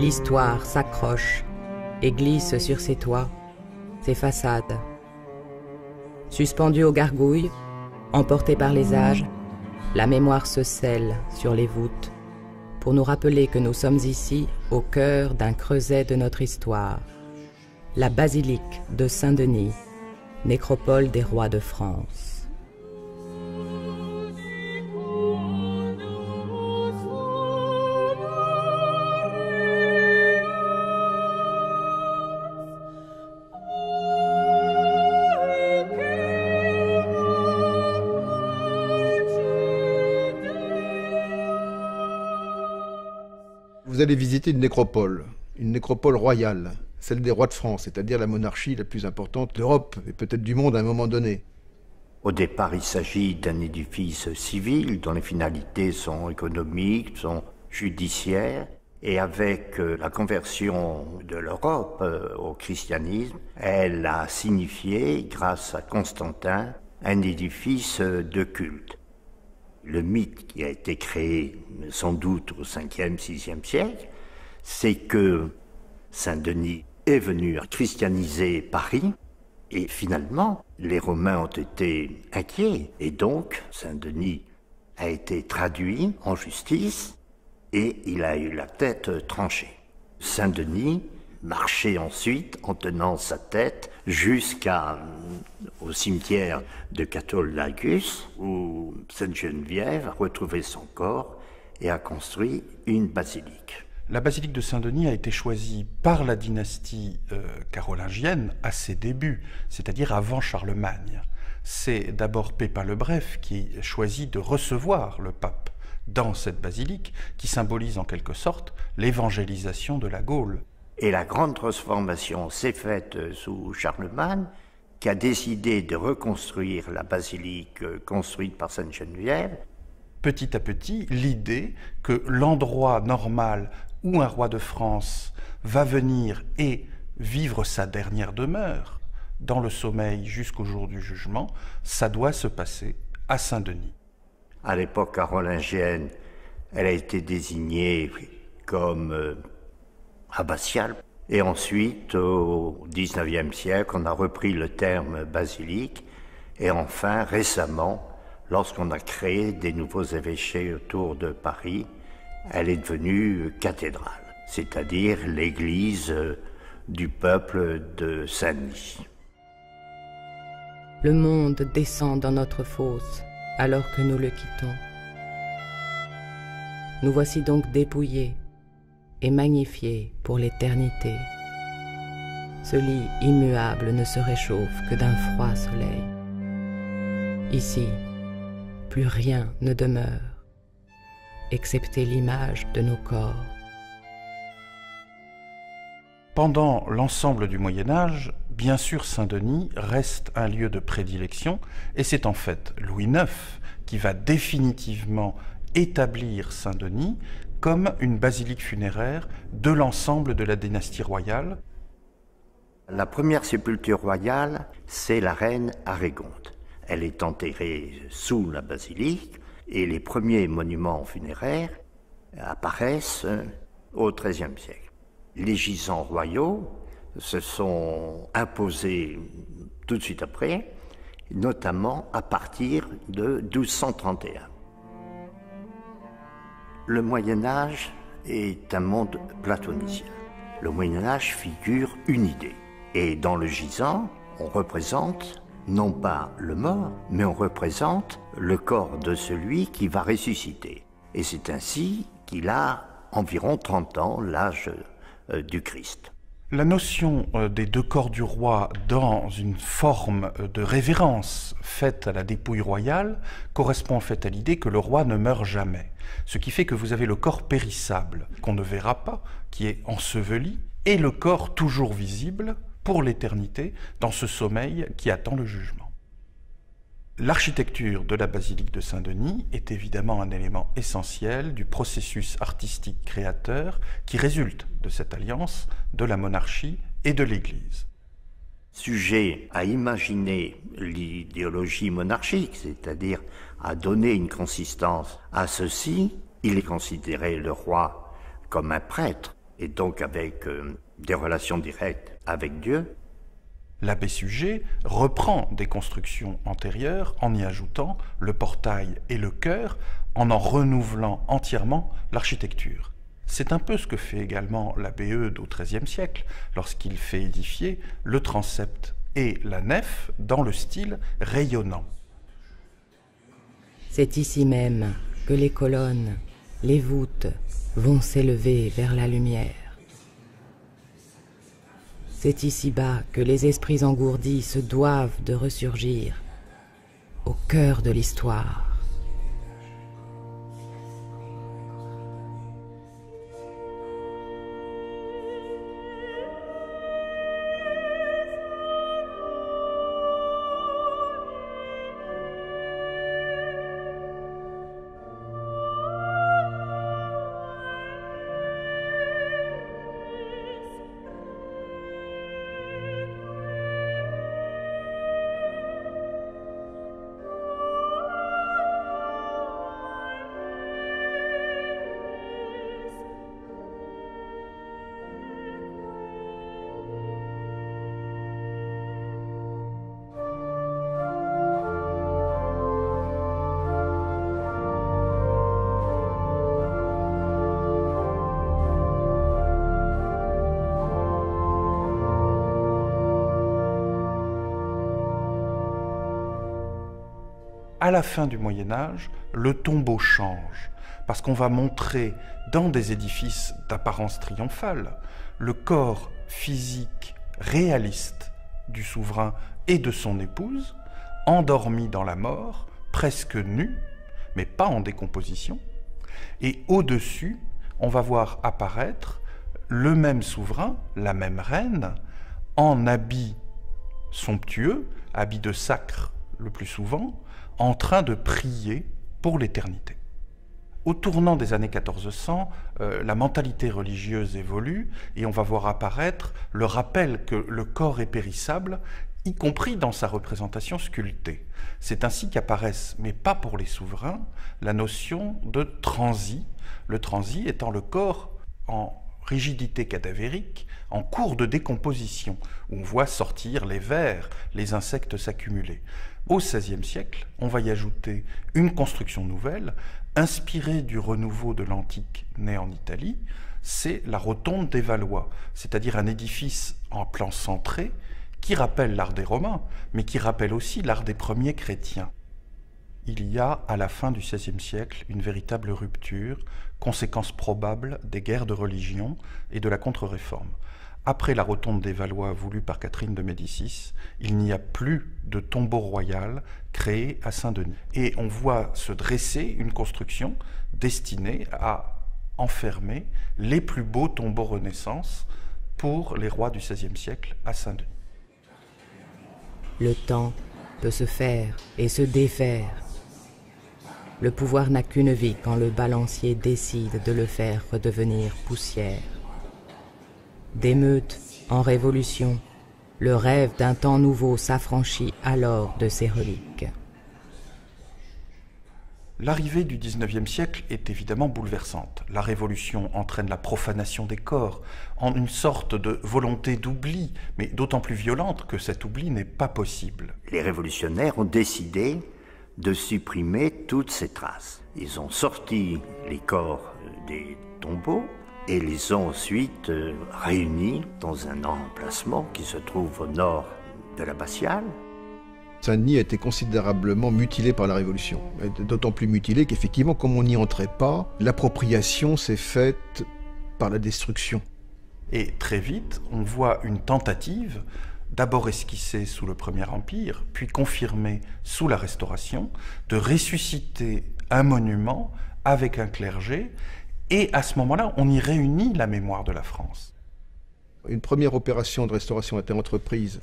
L'histoire s'accroche et glisse sur ses toits, ses façades. Suspendue aux gargouilles, emportée par les âges, la mémoire se scelle sur les voûtes pour nous rappeler que nous sommes ici au cœur d'un creuset de notre histoire, la basilique de Saint-Denis, nécropole des rois de France. Vous allez visiter une nécropole royale, celle des rois de France, c'est-à-dire la monarchie la plus importante d'Europe et peut-être du monde à un moment donné. Au départ, il s'agit d'un édifice civil dont les finalités sont économiques, sont judiciaires. Et avec la conversion de l'Europe au christianisme, elle a signifié, grâce à Constantin, un édifice de culte. Le mythe qui a été créé sans doute au 5e, 6e siècle, c'est que Saint-Denis est venu christianiser Paris et finalement les Romains ont été inquiets et donc Saint-Denis a été traduit en justice et il a eu la tête tranchée. Saint-Denis marchait ensuite en tenant sa tête jusqu'au cimetière de Catullus où Sainte-Geneviève a retrouvé son corps et a construit une basilique. La basilique de Saint-Denis a été choisie par la dynastie carolingienne à ses débuts, c'est-à-dire avant Charlemagne. C'est d'abord Pépin le Bref qui choisit de recevoir le pape dans cette basilique qui symbolise en quelque sorte l'évangélisation de la Gaule. Et la grande transformation s'est faite sous Charlemagne, qui a décidé de reconstruire la basilique construite par Sainte-Geneviève. Petit à petit, l'idée que l'endroit normal où un roi de France va venir et vivre sa dernière demeure, dans le sommeil jusqu'au jour du jugement, ça doit se passer à Saint-Denis. À l'époque carolingienne, elle a été désignée comme abbatiale. Et ensuite, au XIXe siècle, on a repris le terme basilique. Et enfin, récemment, lorsqu'on a créé des nouveaux évêchés autour de Paris, elle est devenue cathédrale, c'est-à-dire l'église du peuple de Saint-Denis. Le monde descend dans notre fosse alors que nous le quittons. Nous voici donc dépouillés et magnifiés pour l'éternité. Ce lit immuable ne se réchauffe que d'un froid soleil. Ici, plus rien ne demeure, excepté l'image de nos corps. Pendant l'ensemble du Moyen-Âge, bien sûr Saint-Denis reste un lieu de prédilection, et c'est en fait Louis IX qui va définitivement établir Saint-Denis comme une basilique funéraire de l'ensemble de la dynastie royale. La première sépulture royale, c'est la reine Arégonde. Elle est enterrée sous la basilique et les premiers monuments funéraires apparaissent au XIIIe siècle. Les gisants royaux se sont imposés tout de suite après, notamment à partir de 1231. Le Moyen-Âge est un monde platonicien. Le Moyen-Âge figure une idée. Et dans le gisant, on représente non pas le mort, mais on représente le corps de celui qui va ressusciter. Et c'est ainsi qu'il a environ 30 ans, l'âge du Christ. La notion des deux corps du roi dans une forme de révérence faite à la dépouille royale correspond en fait à l'idée que le roi ne meurt jamais. Ce qui fait que vous avez le corps périssable, qu'on ne verra pas, qui est enseveli, et le corps toujours visible pour l'éternité dans ce sommeil qui attend le jugement. L'architecture de la basilique de Saint-Denis est évidemment un élément essentiel du processus artistique créateur qui résulte de cette alliance de la monarchie et de l'Église. Sujet à imaginer l'idéologie monarchique, c'est-à-dire à donner une consistance à ceci, il est considéré le roi comme un prêtre, et donc avec des relations directes avec Dieu. L'abbé Suger reprend des constructions antérieures en y ajoutant le portail et le chœur, en renouvelant entièrement l'architecture. C'est un peu ce que fait également l'abbé Eudes au XIIIe siècle, lorsqu'il fait édifier le transept et la nef dans le style rayonnant. C'est ici même que les colonnes, les voûtes vont s'élever vers la lumière. C'est ici-bas que les esprits engourdis se doivent de ressurgir, au cœur de l'histoire. À la fin du Moyen-Âge, le tombeau change, parce qu'on va montrer dans des édifices d'apparence triomphale le corps physique réaliste du souverain et de son épouse, endormis dans la mort, presque nus, mais pas en décomposition. Et au-dessus, on va voir apparaître le même souverain, la même reine, en habit somptueux, habit de sacre le plus souvent, en train de prier pour l'éternité. Au tournant des années 1400, la mentalité religieuse évolue et on va voir apparaître le rappel que le corps est périssable, y compris dans sa représentation sculptée. C'est ainsi qu'apparaissent, mais pas pour les souverains, la notion de transi, le transi étant le corps en rigidité cadavérique, en cours de décomposition, où on voit sortir les vers, les insectes s'accumuler. Au XVIe siècle, on va y ajouter une construction nouvelle, inspirée du renouveau de l'antique né en Italie, c'est la rotonde des Valois, c'est-à-dire un édifice en plan centré qui rappelle l'art des Romains, mais qui rappelle aussi l'art des premiers chrétiens. Il y a, à la fin du XVIe siècle, une véritable rupture, conséquence probable des guerres de religion et de la contre-réforme. Après la rotonde des Valois voulue par Catherine de Médicis, il n'y a plus de tombeau royal créé à Saint-Denis. Et on voit se dresser une construction destinée à enfermer les plus beaux tombeaux Renaissance pour les rois du XVIe siècle à Saint-Denis. Le temps peut se faire et se défaire. Le pouvoir n'a qu'une vie quand le balancier décide de le faire redevenir poussière. D'émeute en révolution, le rêve d'un temps nouveau s'affranchit alors de ses reliques. L'arrivée du XIXe siècle est évidemment bouleversante. La Révolution entraîne la profanation des corps, en une sorte de volonté d'oubli, mais d'autant plus violente que cet oubli n'est pas possible. Les révolutionnaires ont décidé de supprimer toutes ces traces. Ils ont sorti les corps des tombeaux et les ont ensuite réunis dans un emplacement qui se trouve au nord de l'abbatiale. Saint-Denis a été considérablement mutilé par la Révolution. D'autant plus mutilé qu'effectivement, comme on n'y entrait pas, l'appropriation s'est faite par la destruction. Et très vite, on voit une tentative, d'abord esquissée sous le Premier Empire, puis confirmée sous la Restauration, de ressusciter un monument avec un clergé, et à ce moment-là, on y réunit la mémoire de la France. Une première opération de restauration a été entreprise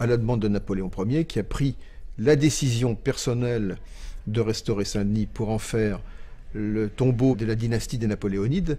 à la demande de Napoléon Ier, qui a pris la décision personnelle de restaurer Saint-Denis pour en faire le tombeau de la dynastie des Napoléonides.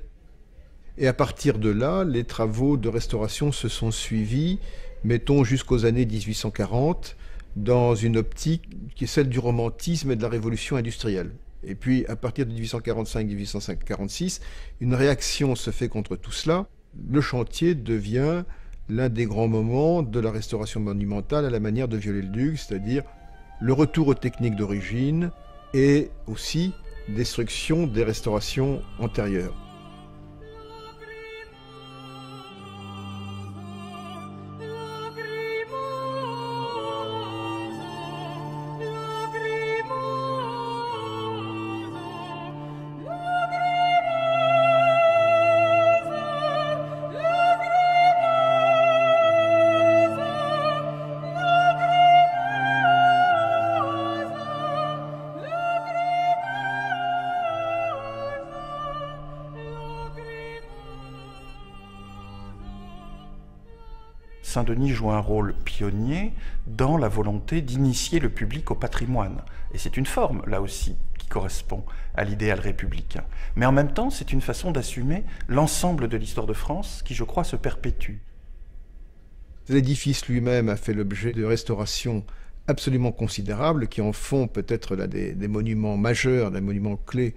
Et à partir de là, les travaux de restauration se sont suivis, mettons jusqu'aux années 1840, dans une optique qui est celle du romantisme et de la révolution industrielle. Et puis, à partir de 1845-1846, une réaction se fait contre tout cela, le chantier devient l'un des grands moments de la restauration monumentale à la manière de Viollet-le-Duc, c'est-à-dire le retour aux techniques d'origine et aussi destruction des restaurations antérieures. Saint-Denis joue un rôle pionnier dans la volonté d'initier le public au patrimoine. Et c'est une forme, là aussi, qui correspond à l'idéal républicain. Mais en même temps, c'est une façon d'assumer l'ensemble de l'histoire de France qui, je crois, se perpétue. L'édifice lui-même a fait l'objet de restaurations absolument considérables qui en font peut-être l'un des monuments majeurs, des monuments clés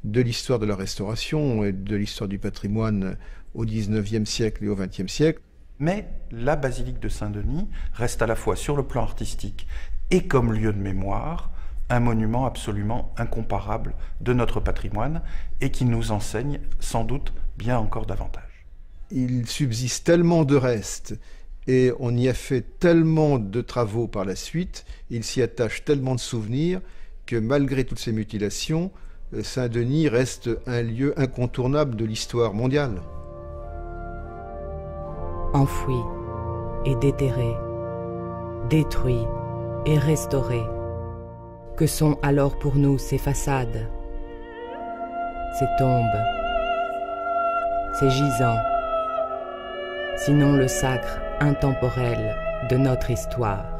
de l'histoire de la restauration et de l'histoire du patrimoine au XIXe siècle et au XXe siècle. Mais la basilique de Saint-Denis reste à la fois sur le plan artistique et comme lieu de mémoire un monument absolument incomparable de notre patrimoine et qui nous enseigne sans doute bien encore davantage. Il subsiste tellement de restes et on y a fait tellement de travaux par la suite, il s'y attache tellement de souvenirs que malgré toutes ces mutilations, Saint-Denis reste un lieu incontournable de l'histoire mondiale. Enfouis et déterrés, détruits et restaurés. Que sont alors pour nous ces façades, ces tombes, ces gisants, sinon le sacre intemporel de notre histoire?